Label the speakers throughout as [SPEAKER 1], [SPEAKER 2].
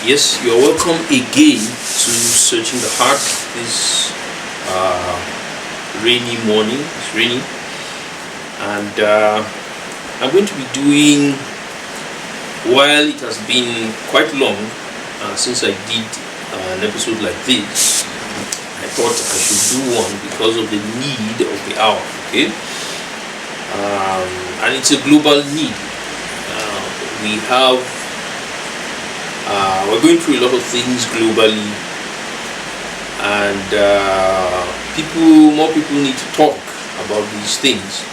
[SPEAKER 1] Yes, you are welcome again to Searching the Heart this rainy morning. It's raining, and I'm going to be doing, while it has been quite long since I did an episode like this, I thought I should do one because of the need of the hour, okay? And it's a global need. We have we're going through a lot of things globally, and more people need to talk about these things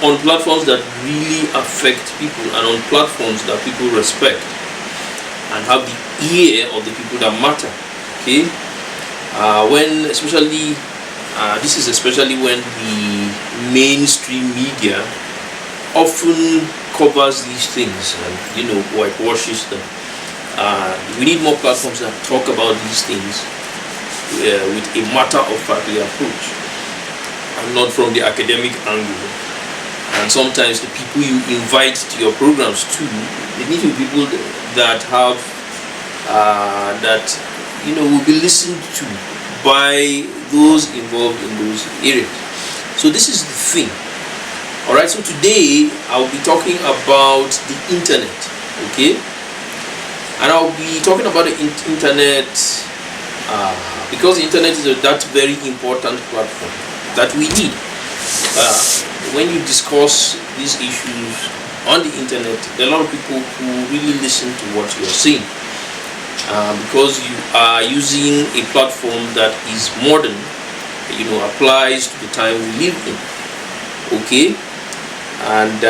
[SPEAKER 1] on platforms that really affect people, and on platforms that people respect and have the ear of the people that matter. Okay, this is especially when the mainstream media often covers these things and whitewashes them. We need more platforms that talk about these things with a matter-of-factly approach and not from the academic angle. And sometimes the people you invite to your programs too, they need to be people that have will be listened to by those involved in those areas. So this is the thing. Alright, so today I'll be talking about the internet, okay? And I'll be talking about the internet because the internet is that very important platform that we need. When you discuss these issues on the internet, there are a lot of people who really listen to what you're saying because you are using a platform that is modern, applies to the time we live in, okay? And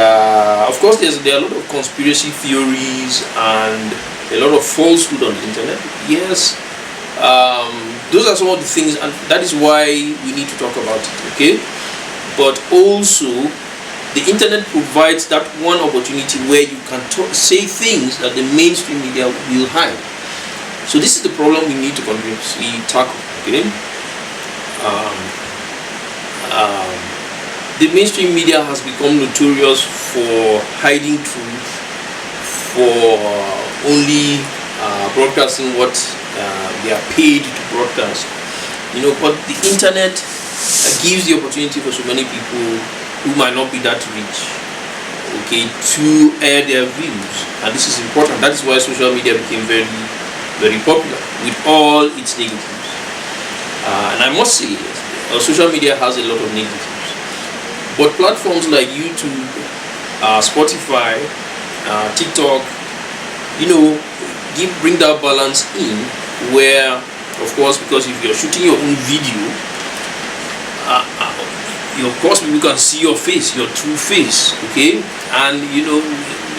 [SPEAKER 1] of course there are a lot of conspiracy theories and a lot of falsehood on the internet. Yes, those are some of the things, and that is why we need to talk about it, okay? But also the internet provides that one opportunity where you can say things that the mainstream media will hide. So this is the problem we need to continuously tackle, okay? The mainstream media has become notorious for hiding truth, for only broadcasting what they are paid to broadcast. But the internet gives the opportunity for so many people who might not be that rich, okay, to air their views. And this is important. That is why social media became very, very popular with all its negatives. And I must say, social media has a lot of negatives. But platforms like YouTube, Spotify, TikTok, bring that balance in where, of course, because if you're shooting your own video, of course people can see your face, your true face, okay? And,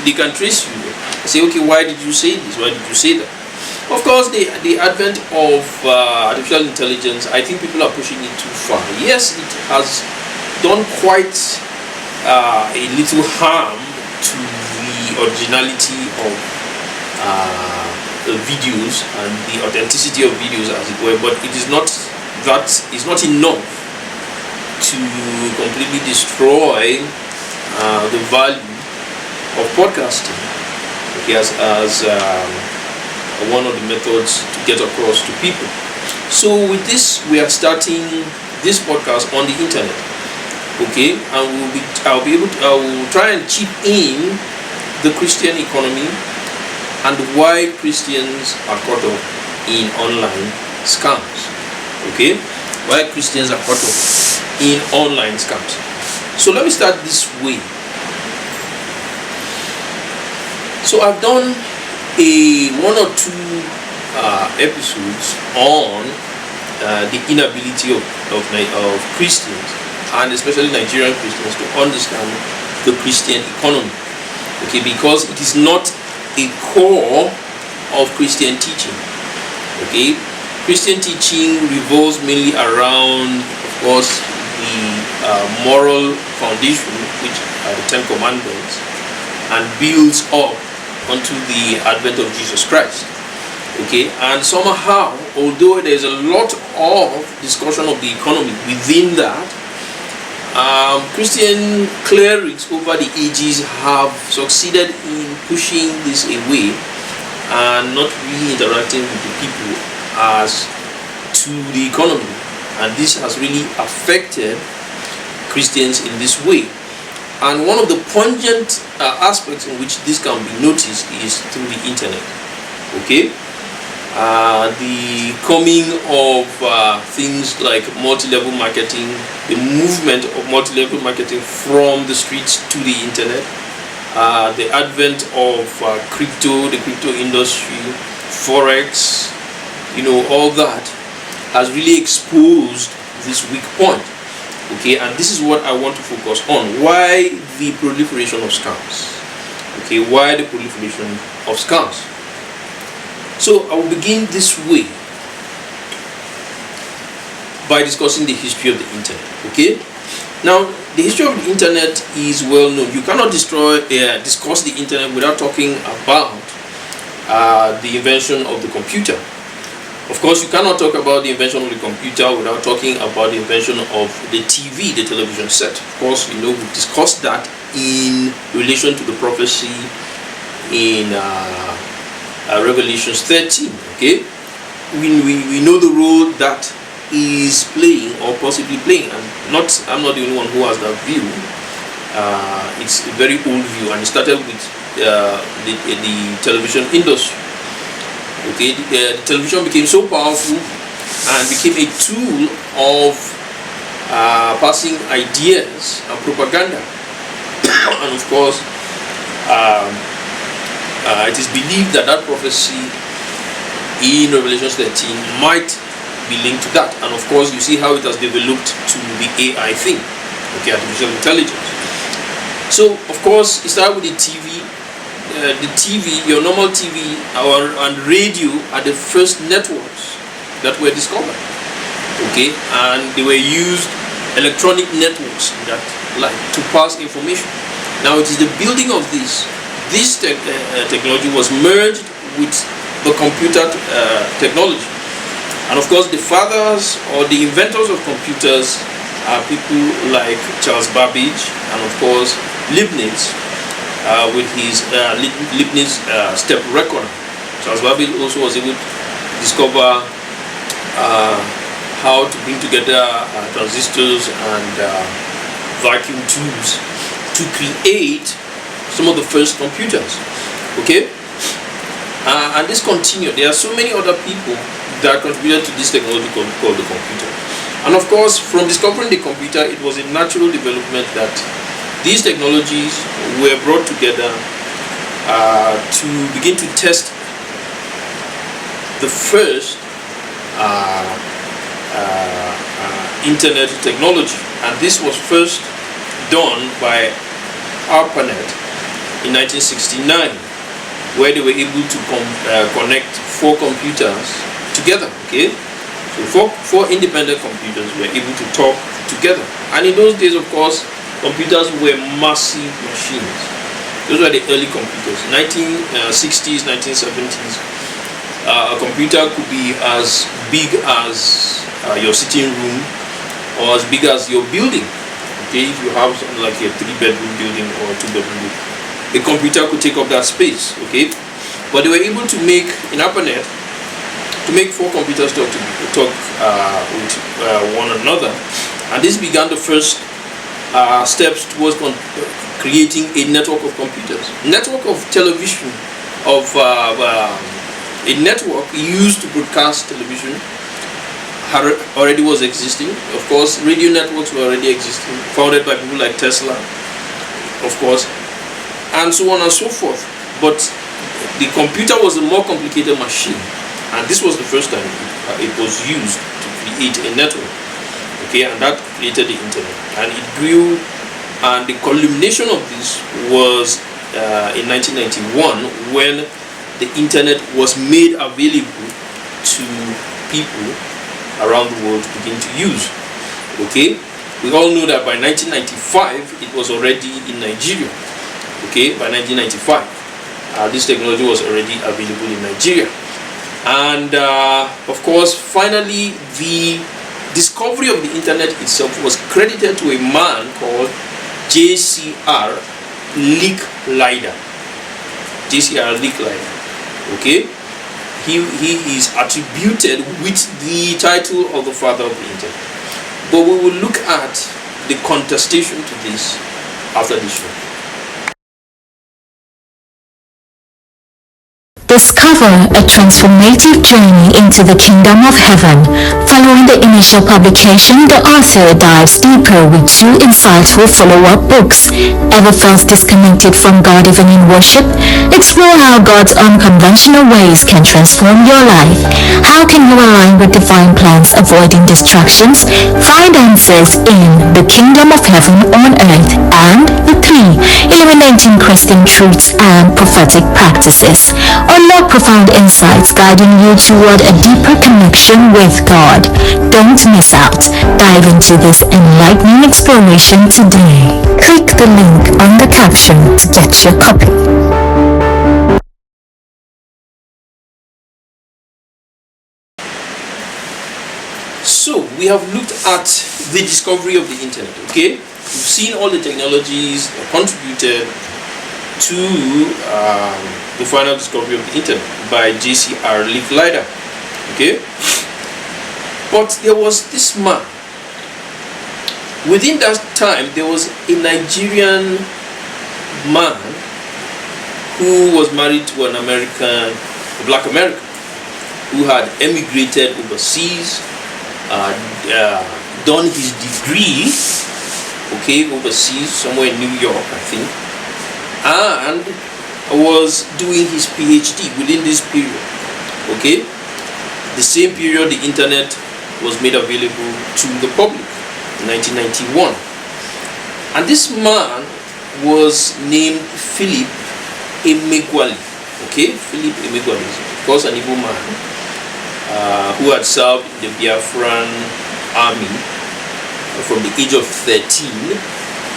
[SPEAKER 1] they can trace you. Say, okay, why did you say this? Why did you say that? Of course, the advent of artificial intelligence, I think people are pushing it too far. Yes, it has done quite a little harm to the originality of the videos and the authenticity of videos, as it were, but it is not enough to completely destroy the value of podcasting, okay, as one of the methods to get across to people. So with this, we are starting this podcast on the internet. Okay, and I will try and chip in the Christian economy and why Christians are caught up in online scams. Okay, why Christians are caught up in online scams. So let me start this way. So I've done one or two episodes on the inability of Christians, and especially Nigerian Christians, to understand the Christian economy, okay, because it is not a core of Christian teaching, okay. Christian teaching revolves mainly around, of course, the moral foundation, which are the Ten Commandments, and builds up onto the advent of Jesus Christ, okay. And somehow, although there is a lot of discussion of the economy within that, Christian clerics over the ages have succeeded in pushing this away and not really interacting with the people as to the economy. And this has really affected Christians in this way. And one of the pungent aspects in which this can be noticed is through the internet. Okay, the coming of things like multi-level marketing, the movement of multi-level marketing from the streets to the internet, the advent of crypto, the crypto industry, forex, all that has really exposed this weak point. Okay, and this is what I want to focus on. Why the proliferation of scams? Okay, why the proliferation of scams? So I will begin this way by discussing the history of the internet. Okay, now the history of the internet is well known. You cannot discuss the internet without talking about the invention of the computer. Of course, you cannot talk about the invention of the computer without talking about the invention of the TV, the television set. Of course, we discussed that in relation to the prophecy in Revelations 13. Okay, we know the role that is playing or possibly playing, and I'm not the only one who has that view. It's a very old view, and it started with the television industry. Okay, the television became so powerful and became a tool of passing ideas and propaganda. And of course, it is believed that prophecy in Revelation 13 might be linked to that. And of course, you see how it has developed to the AI thing, okay, artificial intelligence. So, of course, it started with the TV. The TV, your normal TV and radio are the first networks that were discovered. Okay, and they were used electronic networks that to pass information. Now it is the building of this technology was merged with the computer technology, and of course the fathers or the inventors of computers are people like Charles Babbage and of course Leibniz. With his Leibniz step record. Charles Babbage also was able to discover how to bring together transistors and vacuum tubes to create some of the first computers. Okay, and this continued. There are so many other people that contributed to this technology called the computer. And of course, from discovering the computer, it was a natural development that these technologies were brought together to begin to test the first internet technology, and this was first done by ARPANET in 1969, where they were able to connect 4 computers together. Okay, so four independent computers were able to talk together, and in those days, of course, computers were massive machines. Those were the early computers. 1960s, 1970s. A computer could be as big as your sitting room or as big as your building. Okay, if you have something like a 3-bedroom building or a 2-bedroom building, a computer could take up that space. Okay, but they were able to make in ARPANET to make 4 computers talk with one another, and this began the first steps towards creating a network of computers. Network of television, of a network used to broadcast television already was existing. Of course, radio networks were already existing, founded by people like Tesla, of course, and so on and so forth. But the computer was a more complicated machine, and this was the first time it was used to create a network. Okay, and that created the internet, and it grew, and the culmination of this was in 1991 when the internet was made available to people around the world to begin to use. Okay, we all know that by 1995 it was already in Nigeria. Okay, by 1995 this technology was already available in Nigeria, and of course, finally the discovery of the internet itself was credited to a man called J.C.R. Licklider. J.C.R. Licklider. Okay, he is attributed with the title of the father of the internet. But we will look at the contestation to this after this show.
[SPEAKER 2] Discover a transformative journey into the kingdom of heaven. Following the initial publication, the author dives deeper with two insightful follow-up books. Ever felt disconnected from God even in worship? Explore how God's unconventional ways can transform your life. How can you align with divine plans, avoiding distractions? Find answers in The Kingdom of Heaven on Earth and The Three, Illuminating Christian Truths and Prophetic Practices. Unlock profound insights guiding you toward a deeper connection with God. Don't miss out. Dive into this enlightening exploration today. Click the link on the caption to get your copy.
[SPEAKER 1] So we have looked at the discovery of the internet. Okay, we've seen all the technologies that contributed to the final discovery of the internet by J.C.R. Licklider. Okay, but there was this man. Within that time, there was a Nigerian man who was married to an American, a black American, who had emigrated overseas, done his degree, okay, overseas, somewhere in New York, I think, and was doing his PhD within this period. Okay, the same period the internet was made available to the public, in 1991. And this man was named Philip Emeagwali. Okay, Philip Emeagwali is of course an Igbo man who had served in the Biafran army from the age of 13,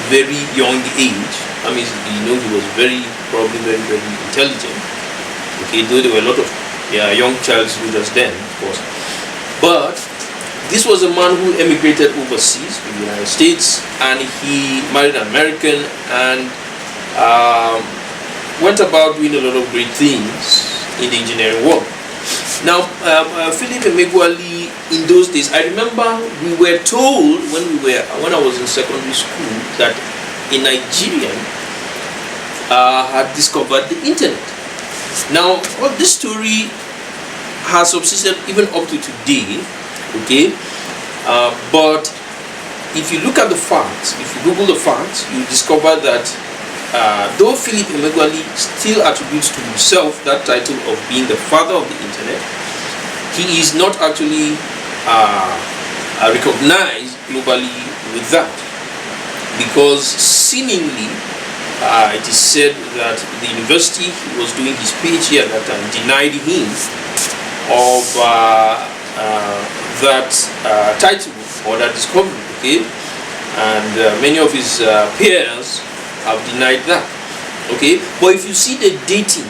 [SPEAKER 1] very young age. I mean, you know, he was probably very intelligent. Okay, though there were a lot of young child soldiers then, of course. But this was a man who emigrated overseas to the United States, and he married an American and went about doing a lot of great things in the engineering world. Now, Philip Emeagwali, in those days, I remember we were told when I was in secondary school that a Nigerian had discovered the internet. Now, well, this story has subsisted even up to today, okay? But if you look at the facts, if you Google the facts, you discover that though Philip Emeagwali still attributes to himself that title of being the father of the internet, he is not actually recognized globally with that, because seemingly it is said that the university he was doing his PhD at that time denied him of that title or that discovery, okay? And many of his peers have denied that, okay? But if you see the dating,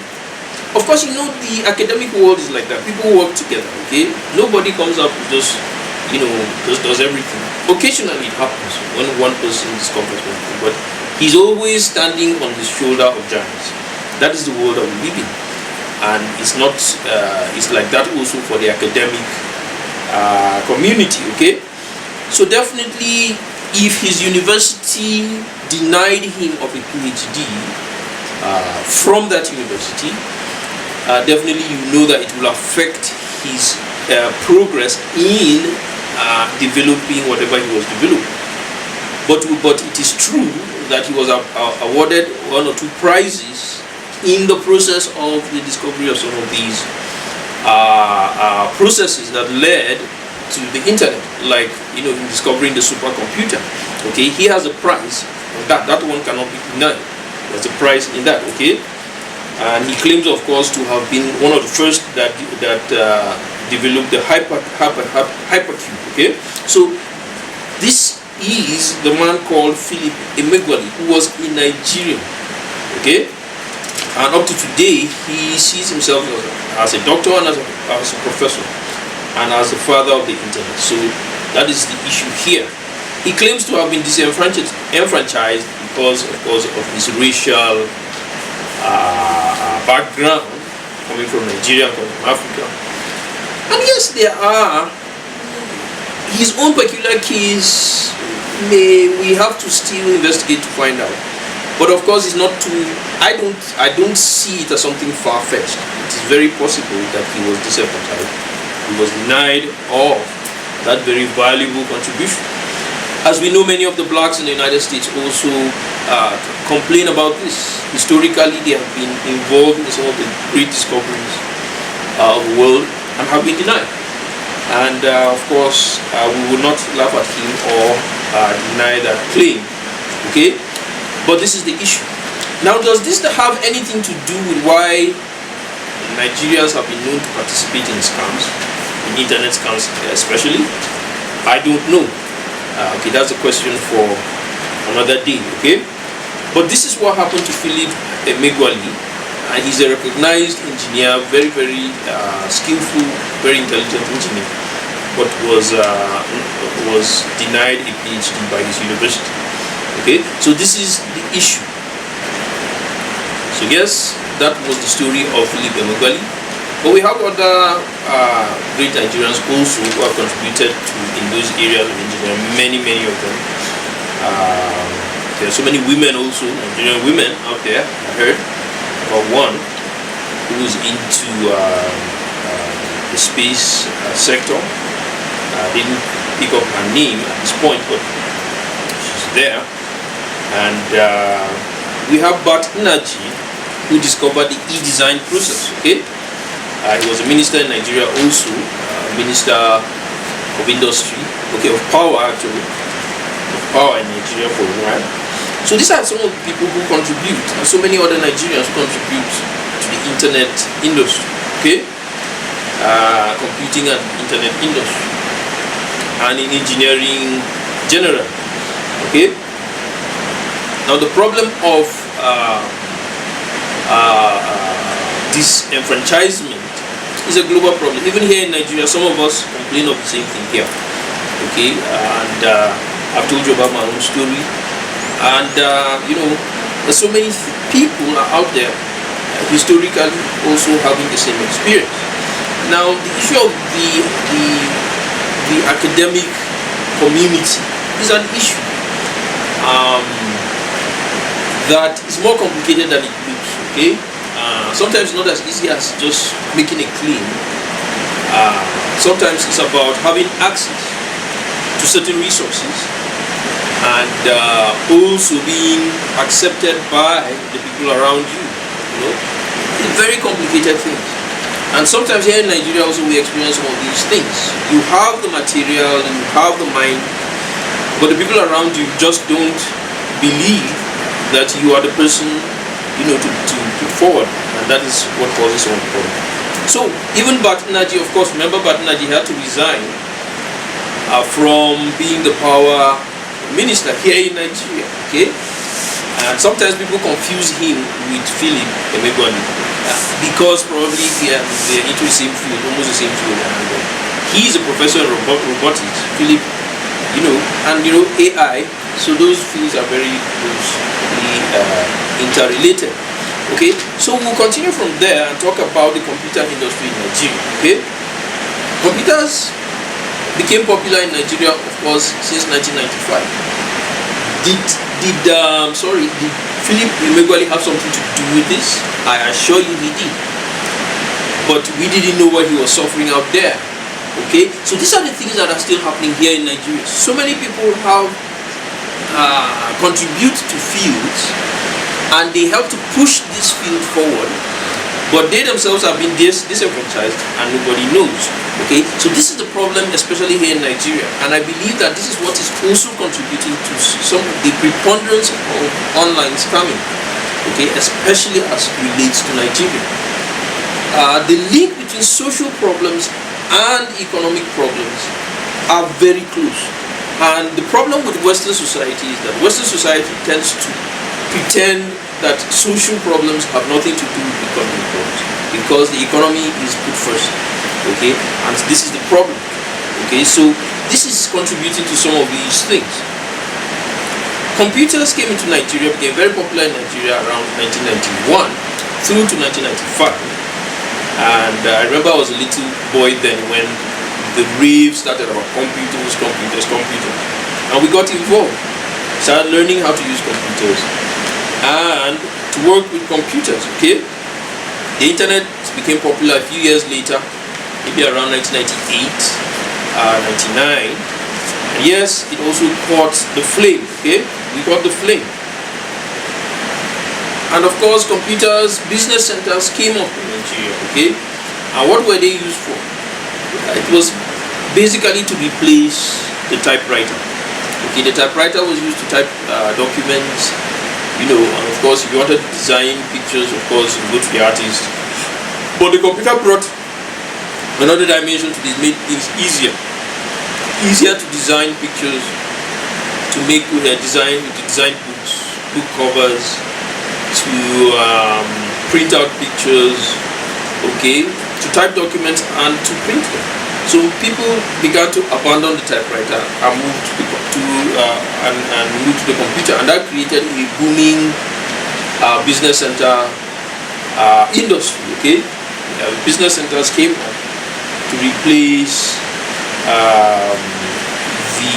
[SPEAKER 1] of course, you know, the academic world is like that. People work together, okay? Nobody comes up and just, you know, just does everything. Occasionally it happens when one person discovers one thing, but he's always standing on the shoulder of giants. That is the world that we live in. And it's not, it's like that also for the academic community, okay? So definitely, if his university denied him of a PhD from that university, definitely you know that it will affect his progress in developing whatever he was developing. But it is true that he was awarded 1 or 2 prizes in the process of the discovery of some of these processes that led to the internet, like, you know, in discovering the supercomputer. Okay, he has a prize. That one cannot be denied. There's a prize in that. Okay, and he claims, of course, to have been one of the first that developed the hypercube. Okay, so this is the man called Philip Emeagwali, who was a Nigerian. Okay, and up to today he sees himself as a doctor and as a professor and as the father of the internet. So that is the issue here. He claims to have been disenfranchised because, of course, of his racial background. coming from Nigeria, coming from Africa. And yes, there are his own peculiar case. We have to still investigate to find out. But of course, it's not too. I don't see it as something far-fetched. It is very possible that he was disenfranchised. He was denied of that very valuable contribution. As we know, many of the blacks in the United States also complain about this. Historically, they have been involved in some of the great discoveries of the world and have been denied. And of course, we will not laugh at him or deny that claim. Okay? But this is the issue. Now, does this have anything to do with why Nigerians have been known to participate in scams, in internet scams especially? I don't know. Okay, that's a question for another day. Okay, but this is what happened to Philip Emeagwali. He's a recognized engineer, very skillful, very intelligent engineer, but was denied a PhD by his university. Okay, so this is the issue. So yes, that was the story of Philip Emeagwali. But we have other great Nigerians also who have contributed in those areas of engineering, many of them. There are so many women also, Nigerian women out there. I heard about one who was into the space sector. I didn't pick up her name at this point, but she's there. And we have Bart Nnaji, who discovered the e-design process. Okay. He was a minister in Nigeria also, minister of industry, of power actually, of power in Nigeria for a while. So these are some of the people who contribute, and so many other Nigerians who contribute to the internet industry, computing and internet industry, and in engineering general, Now the problem of disenfranchisement is a global problem. Even here in Nigeria, some of us complain of the same thing here. And I've told you about my own story. And there's so many people are out there historically also having the same experience. Now, the issue of the academic community is an issue that is more complicated than it looks. Sometimes it's not as easy as just making a claim. Sometimes it's about having access to certain resources and also being accepted by the people around you. It's very complicated things. And sometimes here in Nigeria also we experience some of these things. You have the material and you have the mind, but the people around you just don't believe that you are the person to put forward, and that is what causes some problem. So even Bart Nnaji, of course, remember Bart Nnaji had to resign from being the power minister here in Nigeria. And sometimes people confuse him with Philip Emeagwali because probably they're into the same field, almost the same field. And he is a professor in robotics, Philip, and AI. So those fields are very closely interrelated. So we'll continue from there and talk about the computer industry in Nigeria. Computers became popular in Nigeria, of course, since 1995. Did Philip Emeagwali have something to do with this? I assure you he did. But we didn't know what he was suffering out there. So these are the things that are still happening here in Nigeria. So many people have contribute to fields and they help to push this field forward, but they themselves have been disenfranchised and nobody knows. So this is the problem, especially here in Nigeria, and I believe that this is what is also contributing to some of the preponderance of online scamming, especially as it relates to Nigeria. The link between social problems and economic problems are very close. And the problem with Western society is that Western society tends to pretend that social problems have nothing to do with economic problems because the economy is put first. And this is the problem. So this is contributing to some of these things. Computers came into Nigeria, became very popular in Nigeria around 1991 through to 1995. And I remember I was a little boy then when the rave started about computers, and we got involved, started learning how to use computers and to work with computers. Okay, the internet became popular a few years later, maybe around 1998, 99. And yes, it also caught the flame. Okay, we got the flame. And of course, computers, business centers came up in Nigeria. Okay, and what were they used for? It was basically to replace the typewriter. Okay, the typewriter was used to type documents, and of course, if you wanted to design pictures, of course, you go to the artist. But the computer brought another dimension to this, made things easier to design pictures, to make design books, book covers, to print out pictures, okay, to type documents and to print them. So people began to abandon the typewriter and move to the computer, and that created a booming business center industry. Okay, business centers came up to replace the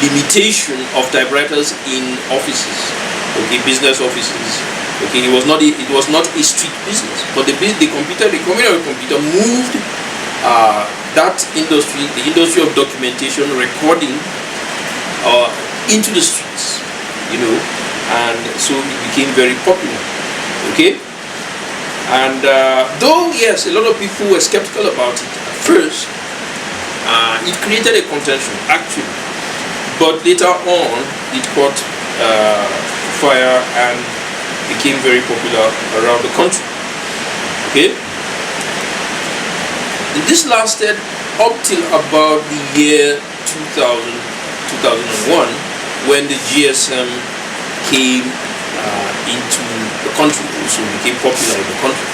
[SPEAKER 1] limitation of typewriters in offices. Okay, business offices. Okay, it was not a street business, but the computer moved that industry, the industry of documentation, recording, into the streets, and so it became very popular. Okay, and though yes, a lot of people were skeptical about it at first, it created a contention actually, but later on it caught fire and became very popular around the country. Okay. This lasted up till about the year 2001, when the GSM came into the country, also became popular in the country.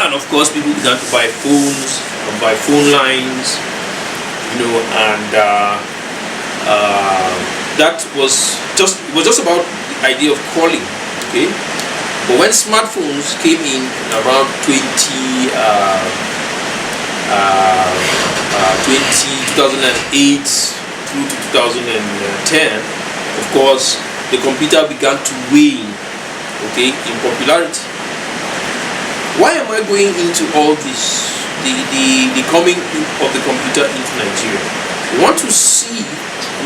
[SPEAKER 1] And of course, people began to buy phones and buy phone lines, and that was just about the idea of calling. Okay, but when smartphones came in around 2008 through to 2010, of course, the computer began to wane, okay, in popularity. Why am I going into all this? The coming of the computer into Nigeria. We want to see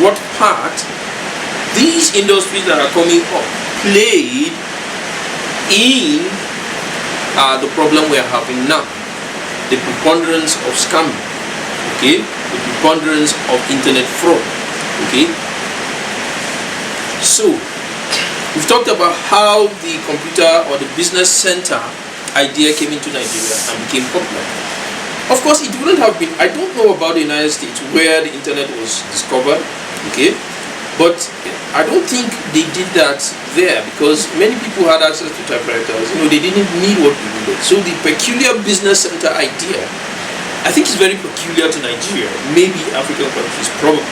[SPEAKER 1] what part these industries that are coming up played in the problem we are having now. The preponderance of scamming, okay, the preponderance of internet fraud, okay. So we've talked about how the computer or the business center idea came into Nigeria and became popular. Of course, it wouldn't have been, I don't know about the United States where the internet was discovered, okay, but I don't think they did that there, because many people had access to typewriters. They didn't need what we needed. So the peculiar business center idea, I think, is very peculiar to Nigeria. Maybe African countries, probably.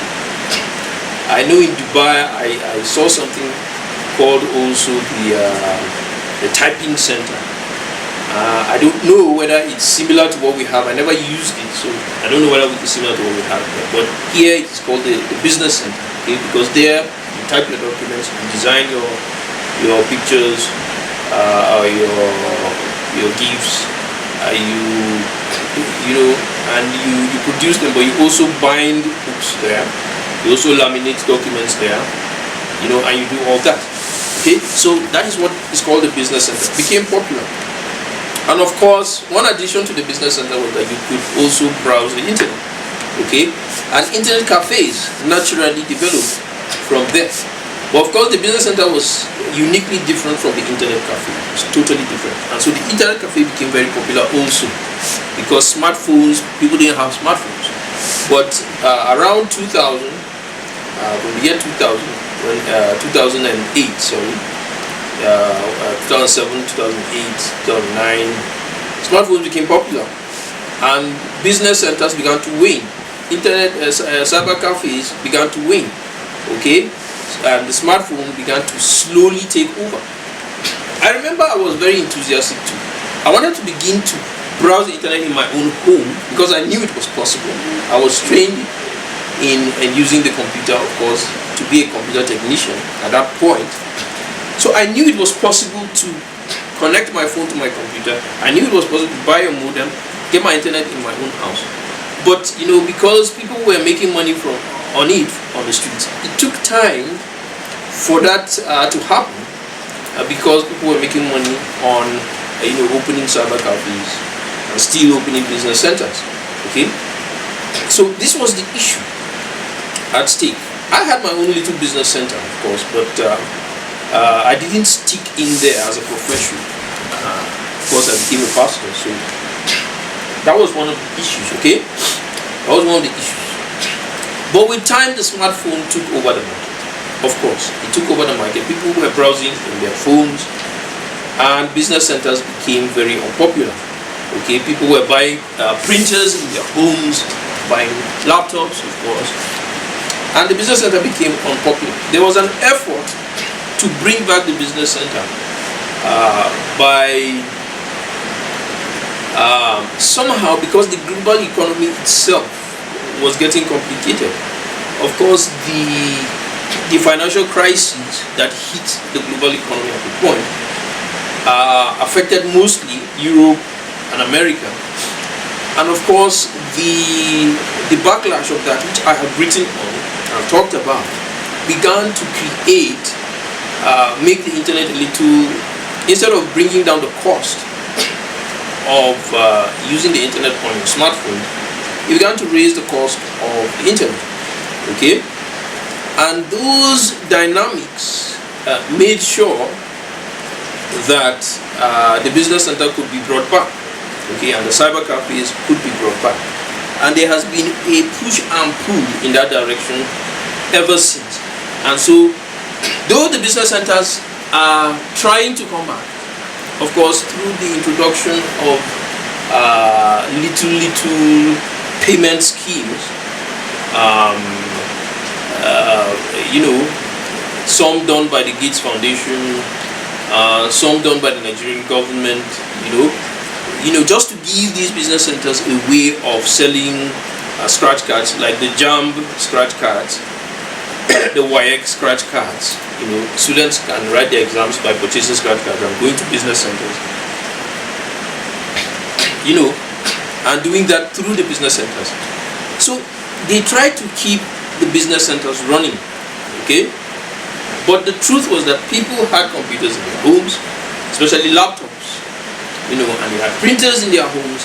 [SPEAKER 1] I know in Dubai, I saw something called also the typing center. I don't know whether it's similar to what we have. I never used it, so I don't know whether it's similar to what we have here. But here it's called the business center, okay? Because there you type your documents, you design your pictures, or your GIFs, and you produce them. But you also bind books there. You also laminate documents there, and you do all that. Okay, so that is what is called the business center. It became popular. And of course, one addition to the business center was that you could also browse the internet. Okay, and internet cafes naturally developed from there. But of course, the business center was uniquely different from the internet cafe. It's totally different. And so the internet cafe became very popular also, because smartphones, people didn't have smartphones. But around 2000, from the year 2000, 2008, sorry. 2007, 2008, 2009, smartphones became popular and business centers began to wane. Internet cyber cafes began to wane, okay, and the smartphone began to slowly take over. I remember I was very enthusiastic too. I wanted to begin to browse the internet in my own home because I knew it was possible. I was trained in using the computer, of course, to be a computer technician at that point. So I knew it was possible to connect my phone to my computer. I knew it was possible to buy a modem, get my internet in my own house. But because people were making money on the streets, it took time for that to happen because people were making money on opening cyber cafes and still opening business centers. Okay, so this was the issue at stake. I had my own little business center, of course, but I didn't stick in there as a profession. Of course, I became a pastor, so that was one of the issues. Okay, that was one of the issues. But with time, the smartphone took over the market. Of course, it took over the market. People were browsing in their phones, and business centers became very unpopular. Okay, people were buying printers in their homes, buying laptops, of course, and the business center became unpopular. There was an effort to bring back the business center by somehow, because the global economy itself was getting complicated. Of course, the financial crisis that hit the global economy at the point affected mostly Europe and America, and of course the backlash of that, which I have written on and talked about, began to make the internet a little, instead of bringing down the cost of using the internet on your smartphone, it began to raise the cost of the internet. Okay, and those dynamics made sure that the business center could be brought back. Okay, and the cyber cafes could be brought back, and there has been a push and pull in that direction ever since. And so, though the business centers are trying to come back, of course, through the introduction of little payment schemes, some done by the Gates Foundation, some done by the Nigerian government, just to give these business centers a way of selling scratch cards, like the JAMB scratch cards, the WAEC scratch cards. Students can write their exams by purchasing scratch cards and going to business centers, and doing that through the business centers. So they try to keep the business centers running. Okay, but the truth was that people had computers in their homes, especially laptops, and they had printers in their homes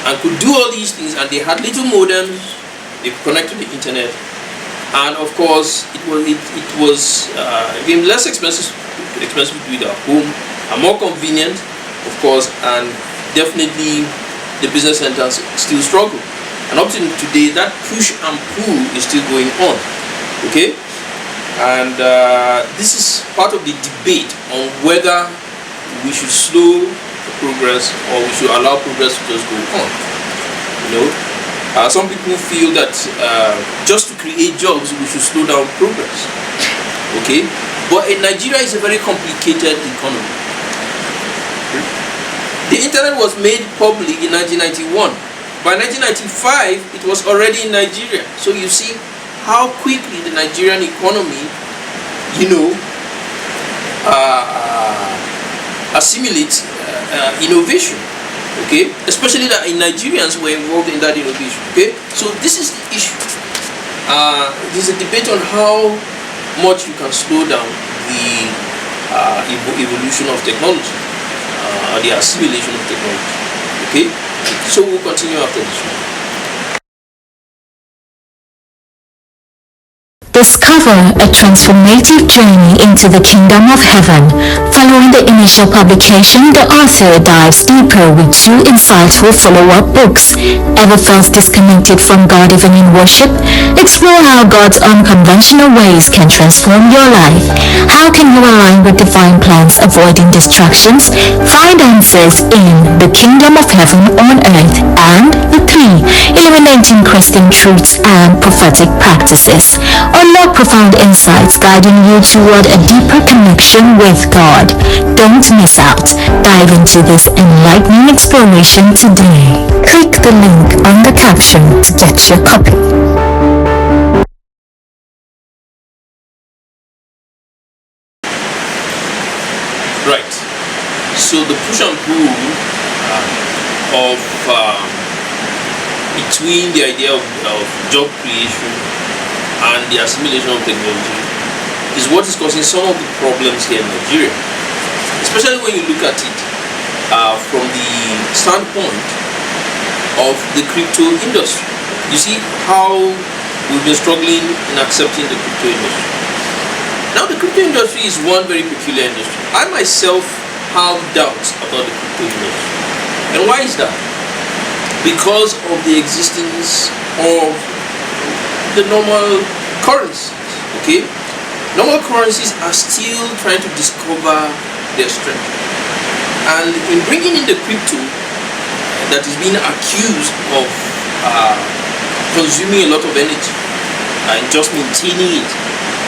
[SPEAKER 1] and could do all these things, and they had little modems, they could connect to the internet, and of course it was again less expensive to do it at home, and more convenient, of course, and definitely the business centers still struggle, and up to today that push and pull is still going on. Okay, and this is part of the debate on whether we should slow progress or we should allow progress to just go on. Some people feel that just to create jobs we should slow down progress. Okay, but in Nigeria is a very complicated economy. The internet was made public in 1991. By 1995 it was already in Nigeria. So you see how quickly the Nigerian economy assimilates innovation. Okay, especially that Nigerians were involved in that innovation. Okay, so this is the issue. There's a debate on how much you can slow down the evolution of technology, the assimilation of technology. Okay, so we'll continue after this one.
[SPEAKER 2] Discover a transformative journey into the kingdom of heaven. Following the initial publication, the author dives deeper with two insightful follow-up books. Ever felt disconnected from God even in worship? Explore how God's unconventional ways can transform your life. How can you align with divine plans, avoiding distractions? Find answers in The Kingdom of Heaven on Earth and The 3, Illuminating Christian Truths and Prophetic Practices. On Full of profound insights guiding you toward a deeper connection with God. Don't miss out. Dive into this enlightening exploration today. Click the link on the caption to get your copy.
[SPEAKER 1] Right. So the push and pull of between the idea of job creation and the assimilation of technology is what is causing some of the problems here in Nigeria, especially when you look at it from the standpoint of the crypto industry. You see how we've been struggling in accepting the crypto industry. Now, the crypto industry is one very peculiar industry. I myself have doubts about the crypto industry. And why is that? Because of the existence of the normal currencies. Okay? Normal currencies are still trying to discover their strength. And in bringing in the crypto that is being accused of consuming a lot of energy and just maintaining it,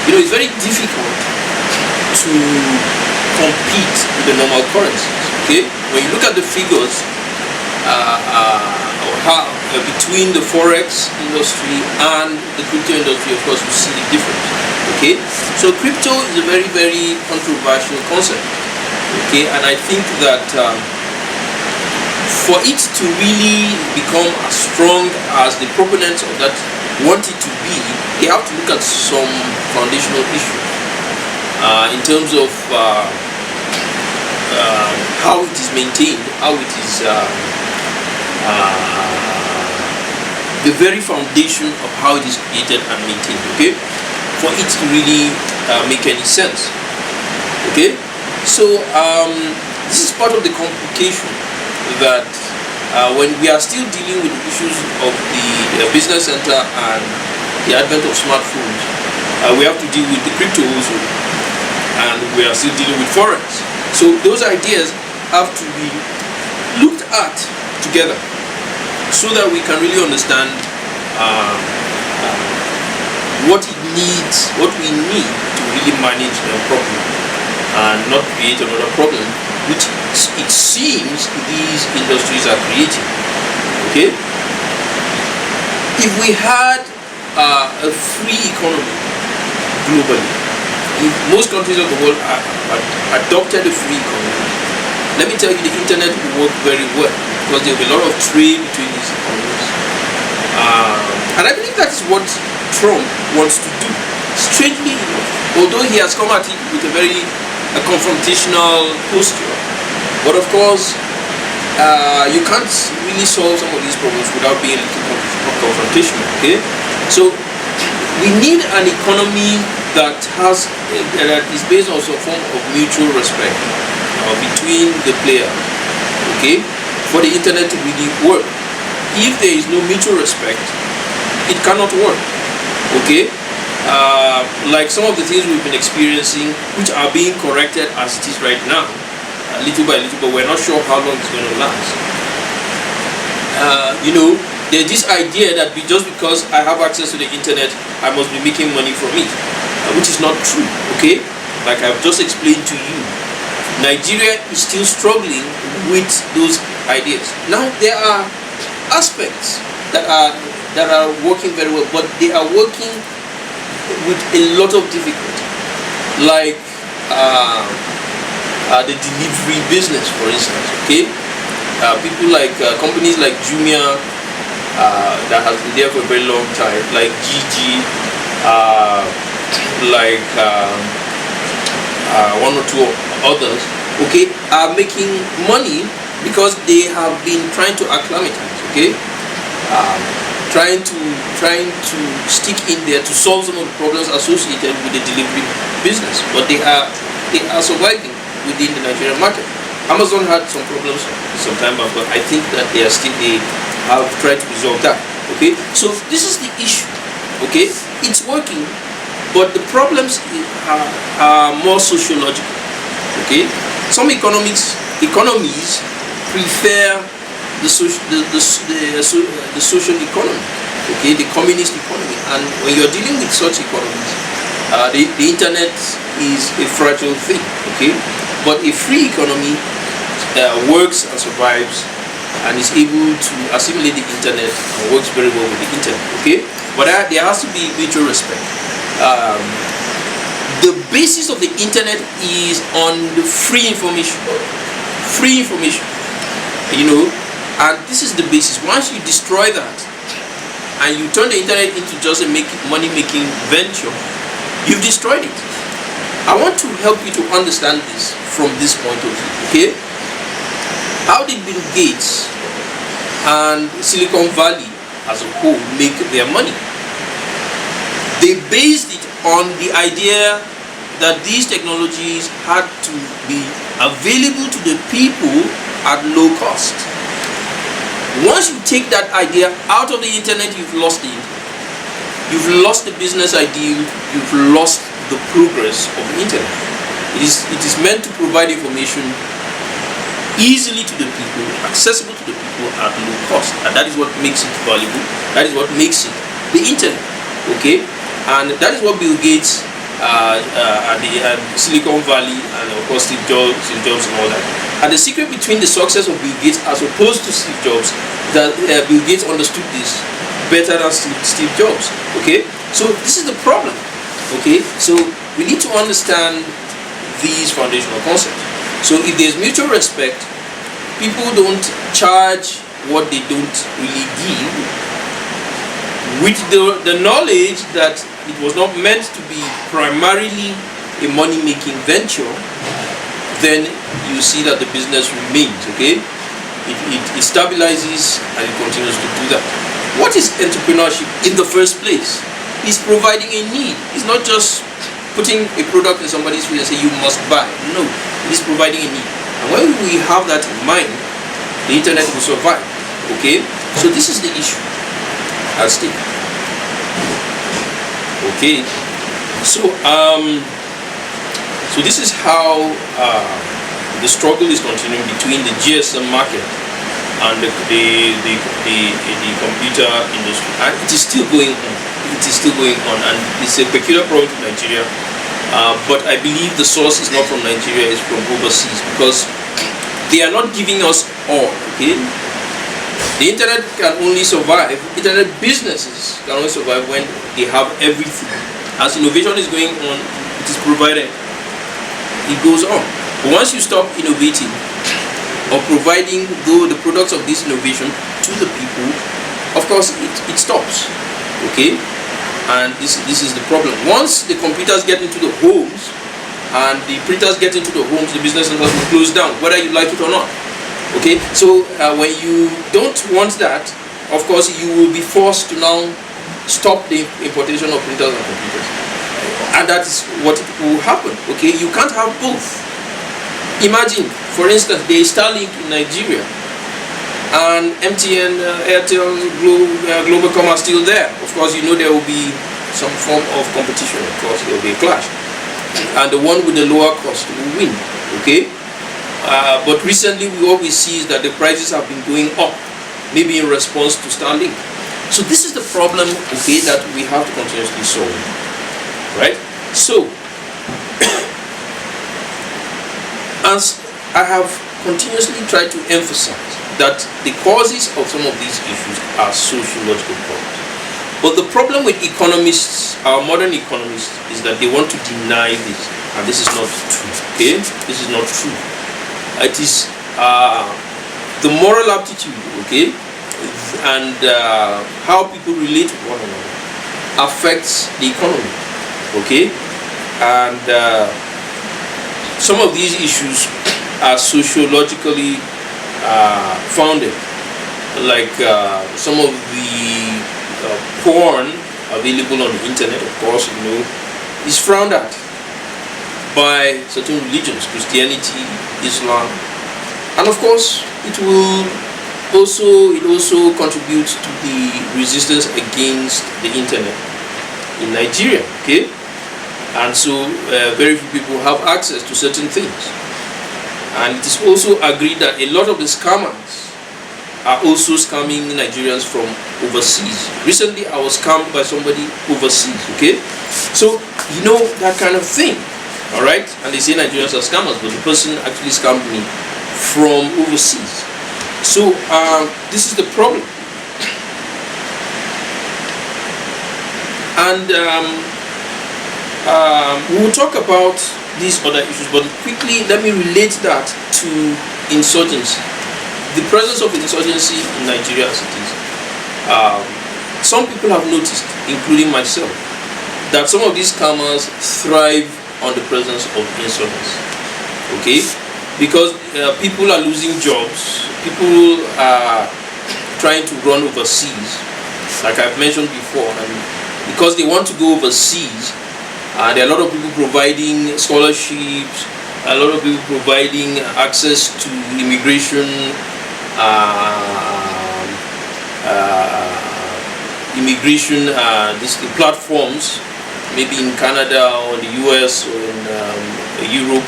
[SPEAKER 1] it's very difficult to compete with the normal currencies. Okay, when you look at the figures between the forex industry and the crypto industry, of course, you see the difference. Okay, so crypto is a very, very controversial concept. Okay, and I think that for it to really become as strong as the proponents of that want it to be, they have to look at some foundational issues in terms of how it is maintained, how it is the very foundation of how it is created and maintained. Okay, for it to really make any sense. Okay, so this is part of the complication that when we are still dealing with the issues of the business center and the advent of smartphones, we have to deal with the crypto also, and we are still dealing with forex. So those ideas have to be looked at together so that we can really understand what we need to really manage the problem and not create another problem which it seems these industries are creating. Okay? If we had a free economy globally, if most countries of the world adopted a free economy, let me tell you, the internet will work very well because there will be a lot of trade between these economies. And I believe that is what Trump wants to do. Strangely enough, although he has come at it with a very confrontational posture, but of course, you can't really solve some of these problems without being a little confrontational. Okay, so we need an economy that is based on some form of mutual respect between the players. Okay, for the internet to really work, if there is no mutual respect, it cannot work. Okay. Like some of the things we've been experiencing, which are being corrected as it is right now, little by little, but we're not sure how long it's going to last. There's this idea that just because I have access to the internet, I must be making money from it, which is not true. Okay, like I've just explained to you, Nigeria is still struggling with those ideas. Now there are aspects that are working very well, but they are working with a lot of difficulty, like the delivery business, for instance. Okay, people like companies like Jumia that has been there for a very long time, like Gigi, like one or two others. Okay, are making money because they have been trying to acclimatize. Okay. Trying to stick in there to solve some of the problems associated with the delivery business, but they are surviving within the Nigerian market. Amazon had some problems some time back, but I think that they have tried to resolve that. Okay, so this is the issue. Okay, it's working, but the problems are more sociological. Okay, some economies prefer the social economy, okay, the communist economy, and when you're dealing with such economies, The internet is a fragile thing, okay? But a free economy works and survives and is able to assimilate the internet and works very well with the internet, okay? But there has to be mutual respect. The basis of the internet is on the free information, you know, and this is the basis. Once you destroy that and you turn the internet into just a money-making venture, you've destroyed it. I want to help you to understand this from this point of view, okay? How did Bill Gates and Silicon Valley as a whole make their money? They based it on the idea that these technologies had to be available to the people at low cost. Once you take that idea out of the internet, you've lost the internet. You've lost the business ideal, you've lost the progress of the internet. It is meant to provide information easily to the people, accessible to the people at low cost, and that is what makes it valuable. That is what makes it the internet, okay? And that is what Bill Gates at Silicon Valley, and of course Steve Jobs and all that. And the secret between the success of Bill Gates as opposed to Steve Jobs, that Bill Gates understood this better than Steve Jobs, okay? So this is the problem, okay? So we need to understand these foundational concepts. So if there's mutual respect, people don't charge what they don't really give, with the knowledge that it was not meant to be primarily a money-making venture, then you see that the business remains, okay? It stabilizes and it continues to do that. What is entrepreneurship in the first place? It's providing a need. It's not just putting a product in somebody's face and say you must buy. No, it is providing a need. And when we have that in mind, the internet will survive, okay? So this is the issue at stake. Okay, so this is how the struggle is continuing between the GSM market and the computer industry, and it is still going on. It is still going on, and it's a peculiar problem to Nigeria. But I believe the source is not from Nigeria; it's from overseas, because they are not giving us all. Okay, the internet can only survive. Internet businesses can only survive when they have everything. As innovation is going on, it is provided. It goes on. But once you stop innovating or providing the products of this innovation to the people, of course it stops. Okay, and this is the problem. Once the computers get into the homes and the printers get into the homes, the business centers will close down, whether you like it or not. Okay, so when you don't want that, of course you will be forced to now stop the importation of printers and computers, and that is what will happen. Okay, you can't have both. Imagine, for instance, there is Starlink in Nigeria, and MTN, Airtel, Globacom are still there. Of course, you know there will be some form of competition. Of course, there will be a clash, and the one with the lower cost will win. Okay, but recently what we see is that the prices have been going up, maybe in response to Starlink. So this is the problem, okay, that we have to continuously solve, right? So, as I have continuously tried to emphasize, that the causes of some of these issues are sociological problems. But the problem with economists, our modern economists, is that they want to deny this, and this is not true, okay? This is not true. It is the moral aptitude, okay, and how people relate to one another affects the economy, okay? And some of these issues are sociologically founded, like some of the porn available on the internet, of course, you know, is frowned at by certain religions, Christianity, Islam, and of course it also contributes to the resistance against the internet in Nigeria, okay? And so very few people have access to certain things, and it is also agreed that a lot of the scammers are also scamming Nigerians from overseas. Recently, I was scammed by somebody overseas. Okay, so you know that kind of thing. All right, and they say Nigerians are scammers, but the person actually scammed me from overseas. So this is the problem. And we will talk about these other issues, but quickly let me relate that to insurgency. The presence of insurgency in Nigeria as it is. Some people have noticed, including myself, that some of these scammers thrive on the presence of insurgency. Okay? Because people are losing jobs, people are trying to run overseas, like I've mentioned before, and because they want to go overseas, there are a lot of people providing scholarships, a lot of people providing access to immigration, these platforms, maybe in Canada or the US or in Europe.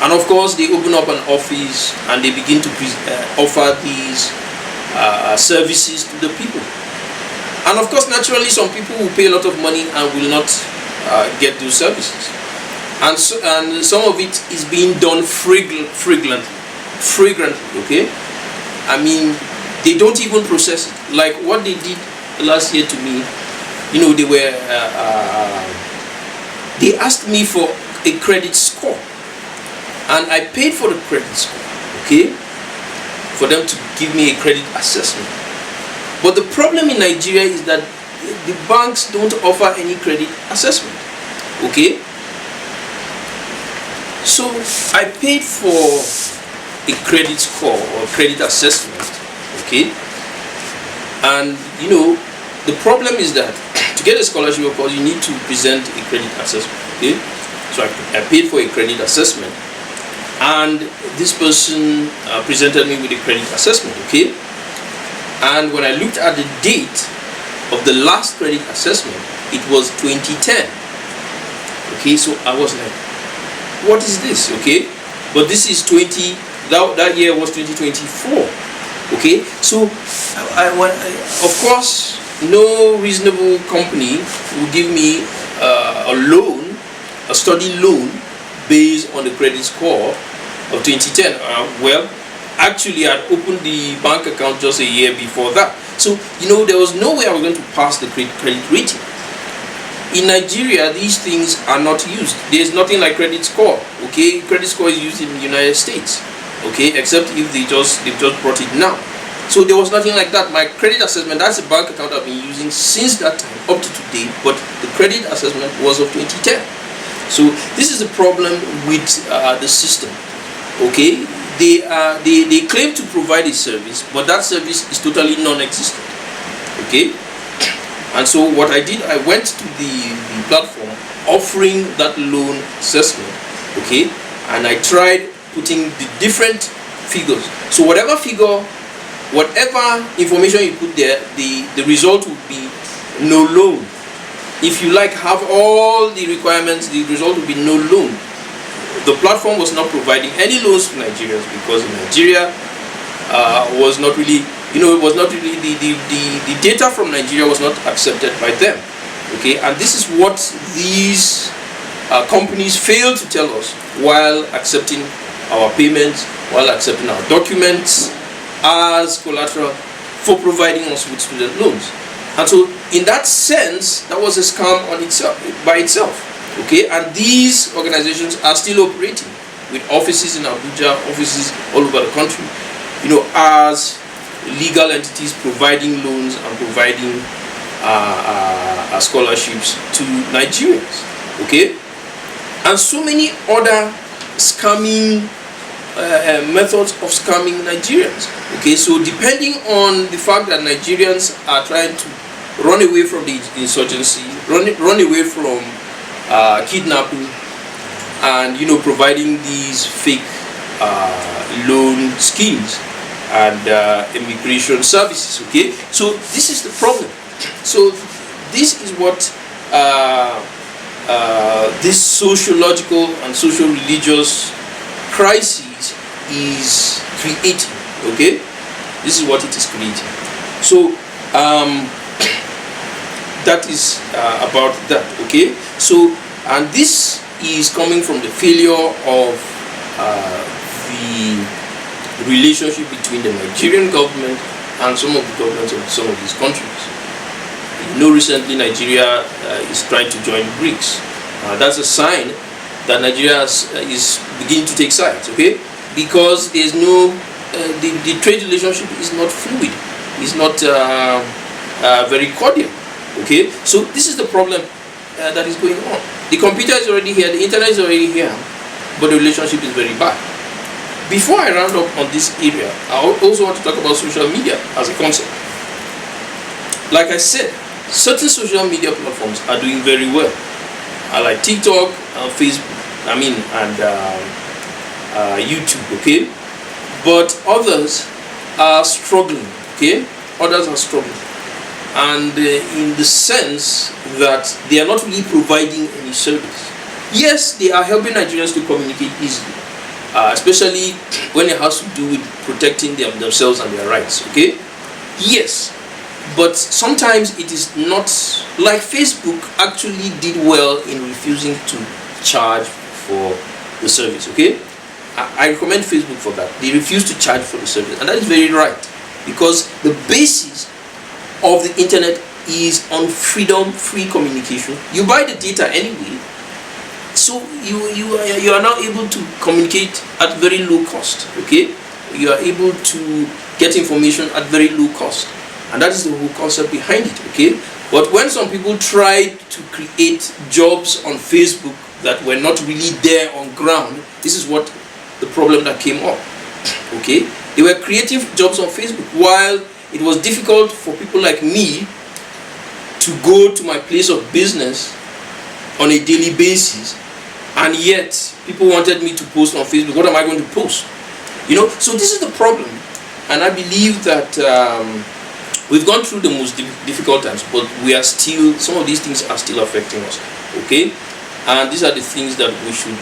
[SPEAKER 1] And of course, they open up an office and they begin to offer these services to the people. And of course, naturally, some people will pay a lot of money and will not get those services. And some of it is being done fragrantly, okay? I mean, they don't even process it. Like what they did last year to me, you know, they asked me for a credit score. And I paid for the credit score, okay, for them to give me a credit assessment. But the problem in Nigeria is that the banks don't offer any credit assessment, okay. So I paid for a credit score or credit assessment, okay. And you know, the problem is that to get a scholarship, of course, you need to present a credit assessment, okay. So I paid for a credit assessment. And this person presented me with a credit assessment, okay? And when I looked at the date of the last credit assessment, it was 2010. Okay, so I was like, what is this, okay? But this is that year was 2024, okay? So, of course, no reasonable company will give me a loan, a study loan, based on the credit score of 2010. Well, actually, I'd opened the bank account just a year before that. So, you know, there was no way I was going to pass the credit rating. In Nigeria, these things are not used. There's nothing like credit score, okay? Credit score is used in the United States, okay? Except if they've just brought it now. So there was nothing like that. My credit assessment, that's the bank account I've been using since that time up to today, but the credit assessment was of 2010. So this is the problem with the system, okay? They claim to provide a service, but that service is totally non-existent, okay? And so what I did, I went to the platform offering that loan assessment, okay? And I tried putting the different figures. So whatever information you put there, the result would be no loan. If you have all the requirements, the result will be no loan. The platform was not providing any loans to Nigerians because in Nigeria was not really, it was not really, the data from Nigeria was not accepted by them. Okay, and this is what these companies fail to tell us while accepting our payments, while accepting our documents as collateral for providing us with student loans. And so in that sense, that was a scam by itself. Okay, and these organizations are still operating with offices in Abuja, offices all over the country, as legal entities providing loans and providing scholarships to Nigerians. Okay, and so many other scamming methods of scamming Nigerians. Okay, so depending on the fact that Nigerians are trying to run away from the insurgency, run away from kidnapping, and providing these fake loan schemes and immigration services. Okay, so this is the problem. So this is what this sociological and social-religious crisis is creating. Okay, This is what it is creating. So that is about that. Okay, so and this is coming from the failure of the relationship between the Nigerian government and some of the governments of some of these countries. You know, recently Nigeria is trying to join BRICS. That's a sign that Nigeria is beginning to take sides, okay? Because there's no, the trade relationship is not fluid, it's not very cordial, okay? So this is the problem that is going on. The computer is already here, the internet is already here, but the relationship is very bad. Before I round up on this area, I also want to talk about social media as a concept. Like I said, certain social media platforms are doing very well. I like TikTok, Facebook, and YouTube, okay? But others are struggling, okay? Others are struggling. And in the sense that they are not really providing any service. Yes, they are helping Nigerians to communicate easily, especially when it has to do with protecting themselves and their rights, okay? Yes, but sometimes it is not, like Facebook actually did well in refusing to charge for the service, okay? I recommend Facebook for that. They refuse to charge for the service, and that is very right, because the basis of the internet is on freedom, free communication. You buy the data anyway, so you are now able to communicate at very low cost, okay? You are able to get information at very low cost, and that is the whole concept behind it, okay? But when some people tried to create jobs on Facebook that were not really there on ground, this is what the problem that came up, okay? They were creating jobs on Facebook while it was difficult for people like me to go to my place of business on a daily basis, and yet people wanted me to post on Facebook. What am I going to post? You know, so this is the problem, and I believe that we've gone through the most difficult times, but we are still, some of these things are still affecting us, okay? And these are the things that we should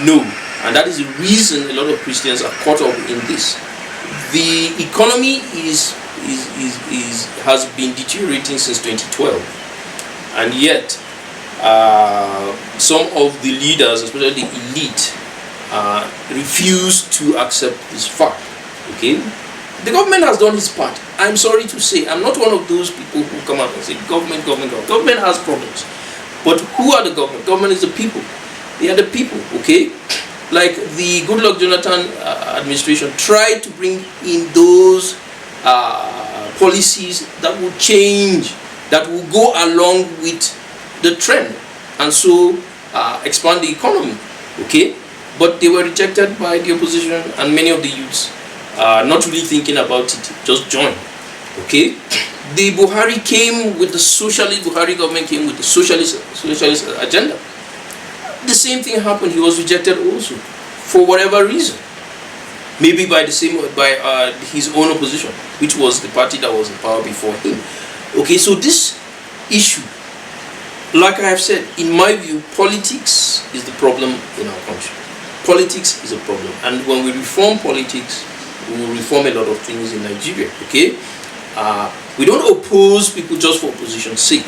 [SPEAKER 1] know, and that is the reason a lot of Christians are caught up in this. The economy has been deteriorating since 2012, and yet some of the leaders, especially the elite, refuse to accept this fact, okay? The government has done its part. I'm sorry to say, I'm not one of those people who come out and say, government. Government has problems. But who are the government? Government is the people. They are the people, okay? Like the Goodluck Jonathan administration tried to bring in those policies that will change, that will go along with the trend, and so expand the economy, okay? But they were rejected by the opposition, and many of the youths not really thinking about it, just joined, okay? The Buhari came with the socialist, Buhari government came with the socialist agenda. The same thing happened. He was rejected also, for whatever reason. Maybe by his own opposition, which was the party that was in power before him. Okay, so this issue, like I have said, in my view, politics is the problem in our country. Politics is a problem, and when we reform politics, we will reform a lot of things in Nigeria. Okay, we don't oppose people just for opposition's sake.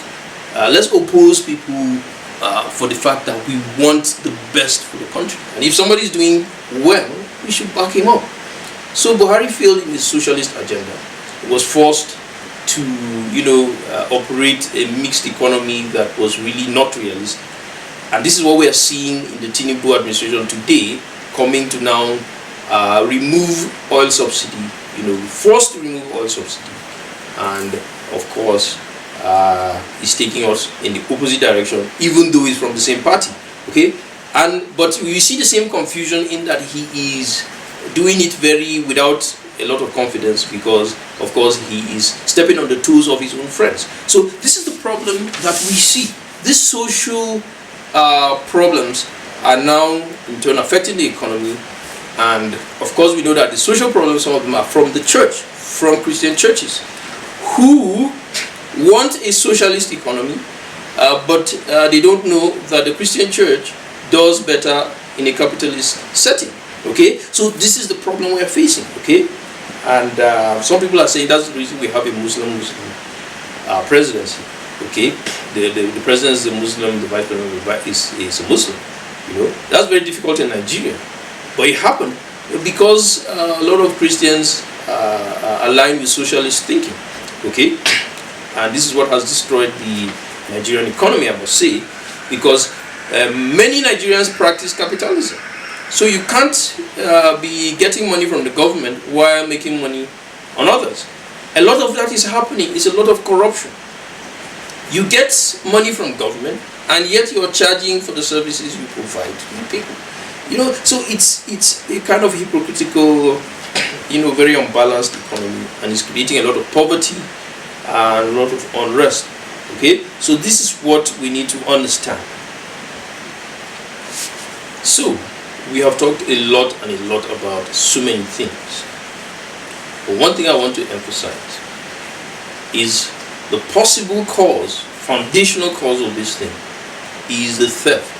[SPEAKER 1] Let's oppose people for the fact that we want the best for the country, and if somebody is doing well, we should back him up. So Buhari failed in his socialist agenda. He was forced to, operate a mixed economy that was really not realistic. And this is what we are seeing in the Tinubu administration today, coming to now remove oil subsidy, forced to remove oil subsidy, and of course is taking us in the opposite direction, even though he's from the same party. Okay, but we see the same confusion in that he is doing it without a lot of confidence, because of course he is stepping on the toes of his own friends. So this is the problem that we see. These social problems are now in turn affecting the economy, and of course we know that the social problems, some of them are from the church, from Christian churches, who want a socialist economy, but they don't know that the Christian church does better in a capitalist setting. Okay, so this is the problem we are facing. Okay, And some people are saying that's the reason we have a Muslim presidency. Okay, the president is a Muslim, the vice president is a Muslim. That's very difficult in Nigeria, but it happened because a lot of Christians align with socialist thinking. Okay, and this is what has destroyed the Nigerian economy, I must say, because many Nigerians practice capitalism. So you can't be getting money from the government while making money on others. A lot of that is happening. It's a lot of corruption. You get money from government, and yet you're charging for the services you provide to people. So it's a kind of hypocritical, very unbalanced economy, and it's creating a lot of poverty and a lot of unrest. Okay, so this is what we need to understand. So we have talked a lot about so many things, but one thing I want to emphasize is the possible cause, foundational cause of this thing is the theft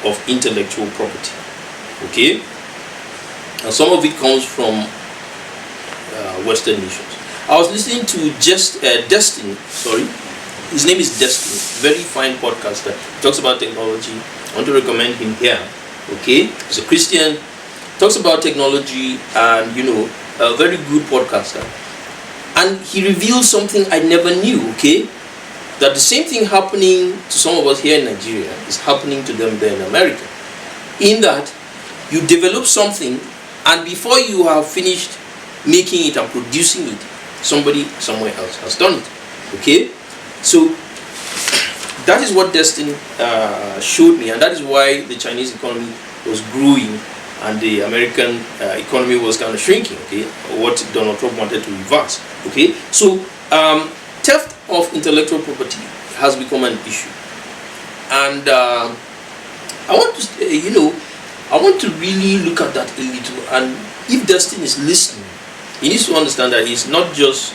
[SPEAKER 1] of intellectual property. Okay, and some of it comes from Western nations. I was listening to Destiny. His name is Destiny, very fine podcaster. He talks about technology. I want to recommend him here. Okay, he's a Christian, talks about technology, and a very good podcaster. And he revealed something I never knew. Okay, that the same thing happening to some of us here in Nigeria is happening to them there in America. In that you develop something, and before you have finished making it and producing it, somebody somewhere else has done it. Okay, so that is what Destiny showed me, and that is why the Chinese economy was growing and the American economy was kind of shrinking. Okay, what Donald Trump wanted to reverse. Okay, so theft of intellectual property has become an issue, and I want to I want to really look at that a little. And if Destiny is listening, he needs to understand that it's not just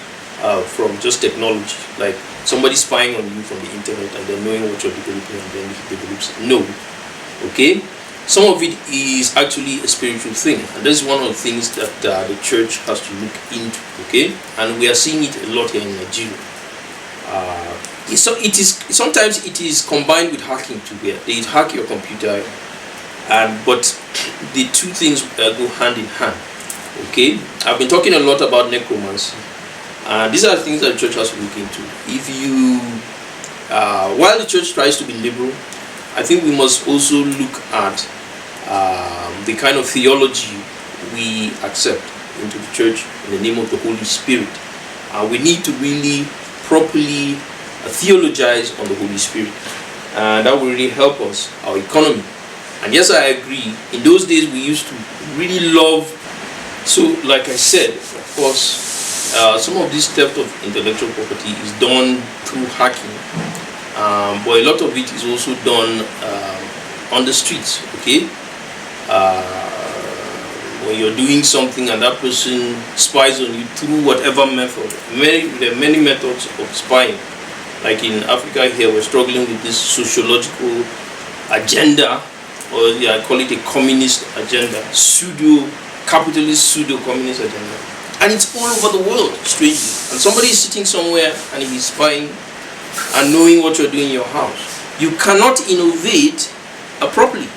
[SPEAKER 1] from just technology, like somebody spying on you from the internet and then knowing what you're developing and then he develops it. No. Okay? Some of it is actually a spiritual thing, and this is one of the things that the church has to look into. Okay? And we are seeing it a lot here in Nigeria. Sometimes it is combined with hacking together. They hack your computer, but the two things go hand in hand. Okay? I've been talking a lot about necromancy. These are the things that the church has to look into. If you, while the church tries to be liberal, I think we must also look at the kind of theology we accept into the church in the name of the Holy Spirit. We need to really properly theologize on the Holy Spirit. That will really help us, our economy. And yes, I agree, in those days we used to really love, so like I said, of course, some of this theft of intellectual property is done through hacking, but a lot of it is also done on the streets. Okay, when you're doing something and that person spies on you through whatever method. There are many methods of spying. Like in Africa here, we're struggling with this sociological agenda, or I call it a communist agenda, capitalist pseudo-communist agenda. And it's all over the world, strangely. And somebody is sitting somewhere and he's spying and knowing what you're doing in your house. You cannot innovate properly.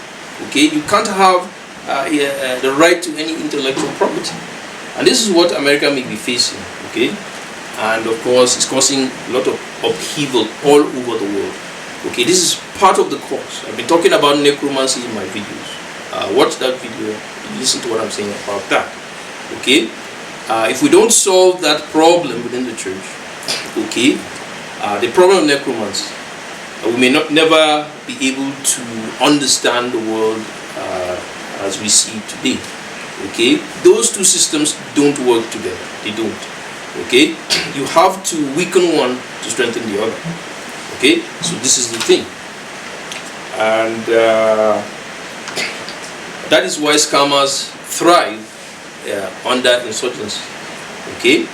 [SPEAKER 1] Okay, you can't have the right to any intellectual property. And this is what America may be facing. Okay, and of course it's causing a lot of upheaval all over the world. Okay, this is part of the cause. I've been talking about necromancy in my videos. Watch that video, listen to what I'm saying about that. Okay, if we don't solve that problem within the church, okay, the problem of necromancy, we may never be able to understand the world as we see it today. Okay, those two systems don't work together. They don't. Okay, you have to weaken one to strengthen the other. Okay, so this is the thing, and that is why scammers thrive under insurgency. Okay,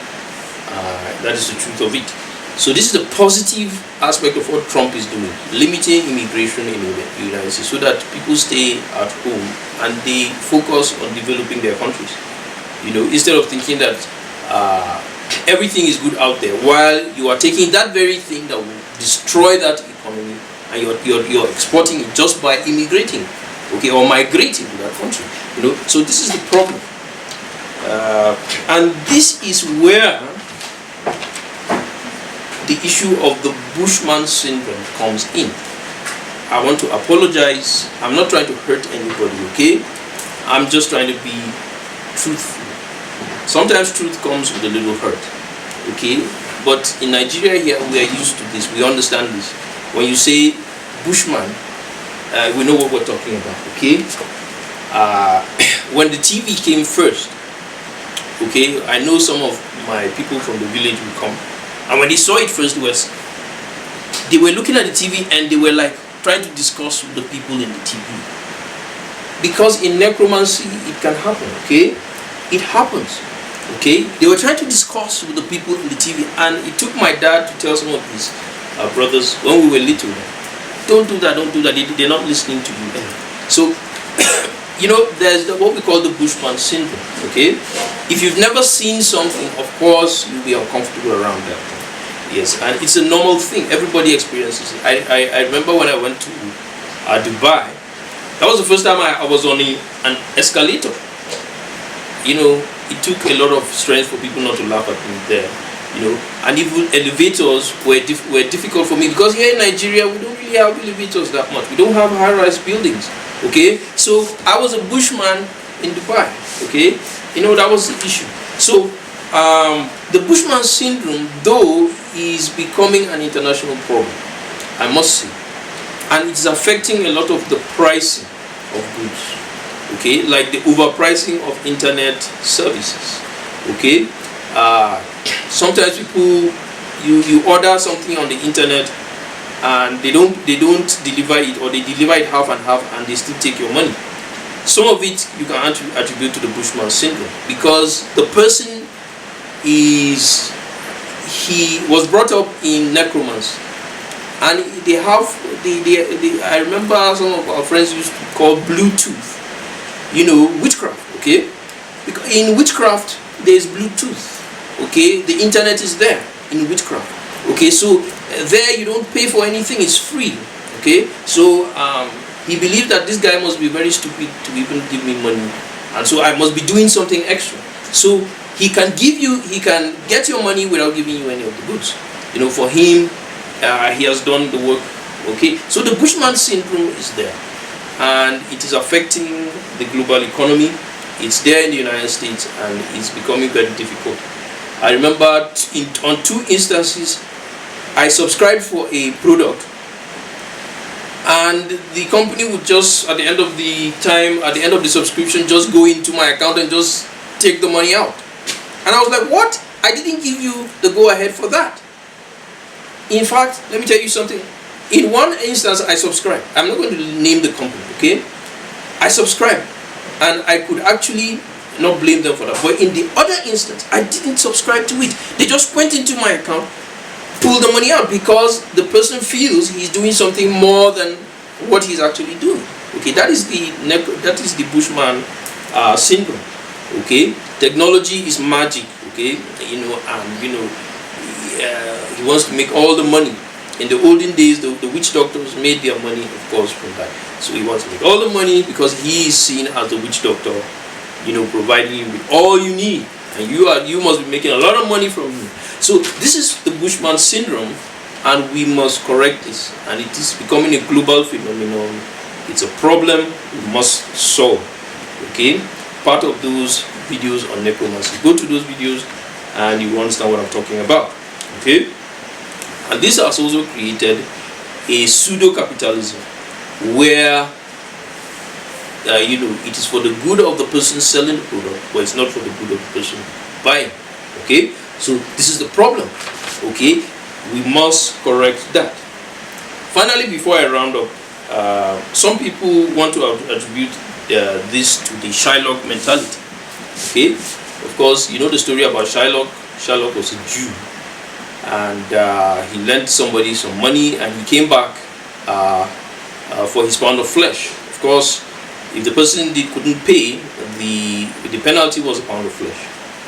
[SPEAKER 1] that is the truth of it. So this is the positive aspect of what Trump is doing, limiting immigration in the United States so that people stay at home and they focus on developing their countries. Instead of thinking that everything is good out there, while you are taking that very thing that will destroy that economy, and you're exporting it just by immigrating, okay, or migrating to that country. So this is the problem, and this is where the issue of the Bushman syndrome comes in. I want to apologize. I'm not trying to hurt anybody, okay? I'm just trying to be truthful. Sometimes truth comes with a little hurt, okay? But in Nigeria here, we are used to this. We understand this. When you say Bushman, we know what we're talking about, okay? When the TV came first, okay, I know some of my people from the village will come, and when they saw it first, they were looking at the TV and they were like trying to discuss with the people in the TV. Because in necromancy, it can happen, okay? It happens, okay? They were trying to discuss with the people in the TV, and it took my dad to tell some of his brothers when we were little, don't do that, they're not listening to you. So, there's what we call the Bushman syndrome, okay? If you've never seen something, of course, you'll be uncomfortable around that. Yes, and it's a normal thing. Everybody experiences it. I remember when I went to Dubai, that was the first time I was on an escalator. It took a lot of strength for people not to laugh at me there. And even elevators were difficult for me, because here in Nigeria we don't really have elevators that much. We don't have high-rise buildings. Okay, so I was a bushman in Dubai. Okay, that was the issue. So the Bushman syndrome, though, is becoming an international problem, I must say, and it's affecting a lot of the pricing of goods. Okay, like the overpricing of internet services. Okay, sometimes people, you order something on the internet and they don't deliver it, or they deliver it half and half, and they still take your money. Some of it you can attribute to the Bushman syndrome, because the person he was brought up in necromancy, and they have I remember some of our friends used to call Bluetooth, witchcraft. Okay, because in witchcraft there is Bluetooth. Okay, the internet is there in witchcraft. Okay, so there you don't pay for anything, it's free. Okay, so he believed that this guy must be very stupid to even give me money, and so I must be doing something extra. So he can get your money without giving you any of the goods. For him, he has done the work. Okay, so the Bushman syndrome is there, and it is affecting the global economy. It's there in the United States, and it's becoming very difficult. I remember on 2 instances, I subscribed for a product, and the company would just, at the end of the subscription, just go into my account and just take the money out. And I was like, what? I didn't give you the go-ahead for that. In fact, let me tell you something. In one instance, I subscribed. I'm not going to name the company, okay? I subscribed, and I could actually not blame them for that. But in the other instance, I didn't subscribe to it. They just went into my account, pulled the money out, because the person feels he's doing something more than what he's actually doing. Okay, that is the Bushman syndrome. Okay, technology is magic. Okay, he wants to make all the money. In the olden days, the witch doctors made their money, of course, from that. So he wants to make all the money because he is seen as the witch doctor, providing you with all you need, and you must be making a lot of money from him. So this is the Bushman syndrome, and we must correct this. And it is becoming a global phenomenon. It's a problem we must solve. Okay, part of those videos on necromancy. Go to those videos, and you will understand what I'm talking about. Okay. And this has also created a pseudo-capitalism where, it is for the good of the person selling the product, but it's not for the good of the person buying. Okay, so this is the problem. Okay, we must correct that. Finally, before I round up, some people want to attribute this to the Shylock mentality. Okay, of course, you know the story about Shylock. Shylock was a Jew, and he lent somebody some money, and he came back for his pound of flesh. Of course, if the person couldn't pay, the penalty was a pound of flesh.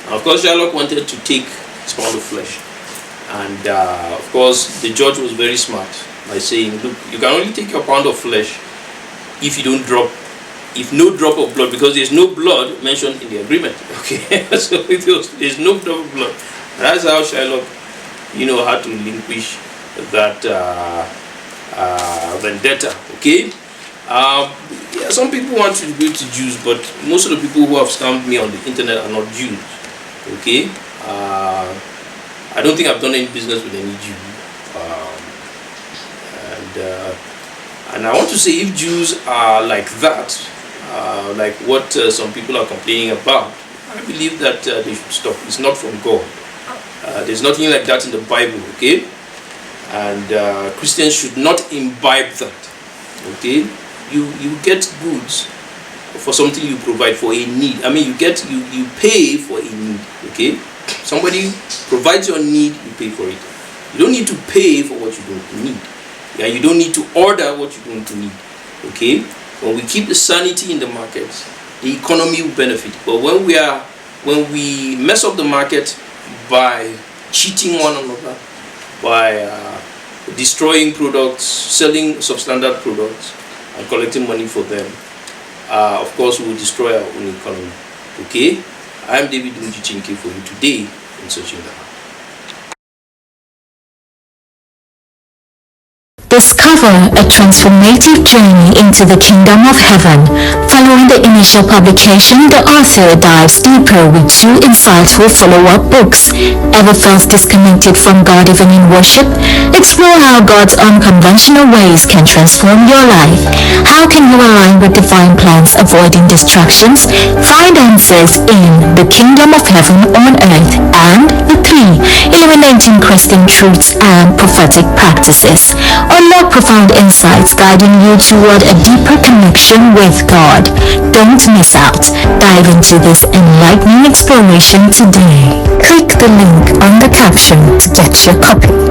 [SPEAKER 1] Of course, Shylock wanted to take his pound of flesh, and of course, the judge was very smart by saying, "Look, you can only take your pound of flesh if you don't drop, if no drop of blood, because there's no blood mentioned in the agreement." Okay, so there's no drop of blood. And that's how Shylock, had to relinquish that vendetta. Okay. Yeah, some people want to be to Jews, but most of the people who have scammed me on the internet are not Jews. Okay, I don't think I've done any business with any Jew, and I want to say, if Jews are like that, like what some people are complaining about, I believe that they should stop. It's not from God. There's nothing like that in the Bible. Okay, and Christians should not imbibe that. Okay, you get goods for something you provide for a need. I mean, you pay for a need. Okay, somebody provides your need, you pay for it. You don't need to pay for what you don't need. Yeah, you don't need to order what you don't need. Okay, when we keep the sanity in the market, the economy will benefit. But when we mess up the market by cheating one another, by destroying products, selling substandard products, and collecting money for them, of course, we will destroy our own economy. Okay, I am David Mujichinke for you today in Searching the Heart.
[SPEAKER 2] Discover a transformative journey into the kingdom of heaven. Following the initial publication, the author dives deeper with 2 insightful follow-up books. Ever felt disconnected from God even in worship? Explore how God's unconventional ways can transform your life. How can you align with divine plans, avoiding distractions? Find answers in The Kingdom of Heaven on Earth and The 3, Illuminating Christian Truths and Prophetic Practices. Unlock profound insights guiding you toward a deeper connection with God. Don't miss out. Dive into this enlightening exploration today. Click the link on the caption to get your copy.